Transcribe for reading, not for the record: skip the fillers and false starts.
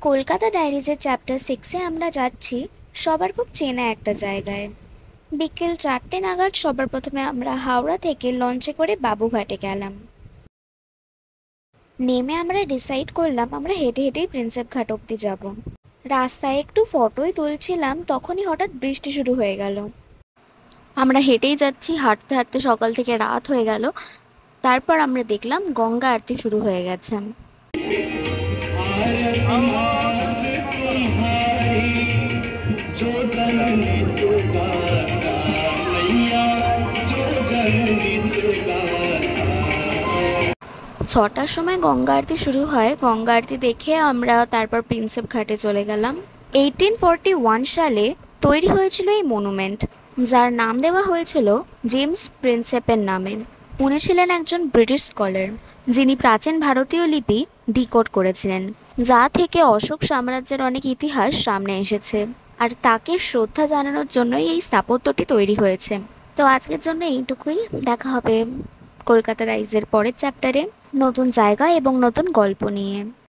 Kolkata ডায়েরিজের chapter 6-এ আমরা যাচ্ছি সবার খুব চেনা একটা জায়গায়। বিকেল 4টে নাগাদ সবার প্রথমে আমরা হাওড়া থেকে লঞ্চে করে বাবুঘাটে গেলাম। নেমে আমরা ডিসাইড করলাম আমরা হেঁটে হেঁটেই প্রিন্সেপ ঘাট অব্দি যাব। রাস্তায় একটু ফটোই তুলছিলাম, তখনই হঠাৎ বৃষ্টি শুরু হয়ে গেল। আমরা হেঁটেই যাচ্ছি, হাঁটতে হাঁটতে সকাল থেকে রাত হয়ে গেল। তারপর আমরা দেখলাম গঙ্গা আরতি শুরু হয়ে গেছে। ছটার সময় গঙ্গা আরতি শুরু হয়। গঙ্গা আরতি দেখে আমরা তারপর প্রিন্সেপ ঘাটে চলে গেলাম। 1841 সালে তৈরি হয়েছিল এই মনুমেন্ট, যার নাম দেওয়া হয়েছিল জেমস প্রিন্সেপের নামে। উনি ছিলেন একজন ব্রিটিশ স্কলার, যিনি প্রাচীন ভারতীয় লিপি ডিকোড করেছিলেন, যা থেকে অশোক সাম্রাজ্যের অনেক ইতিহাস সামনে এসেছে। আর তাকে শ্রদ্ধা জানানোর জন্যই এই স্থাপত্যটি তৈরি হয়েছে। তো আজকের জন্য এইটুকুই। দেখা হবে কলকাতা রাইজের পরের চ্যাপ্টারে নতুন জায়গা এবং নতুন গল্প নিয়ে।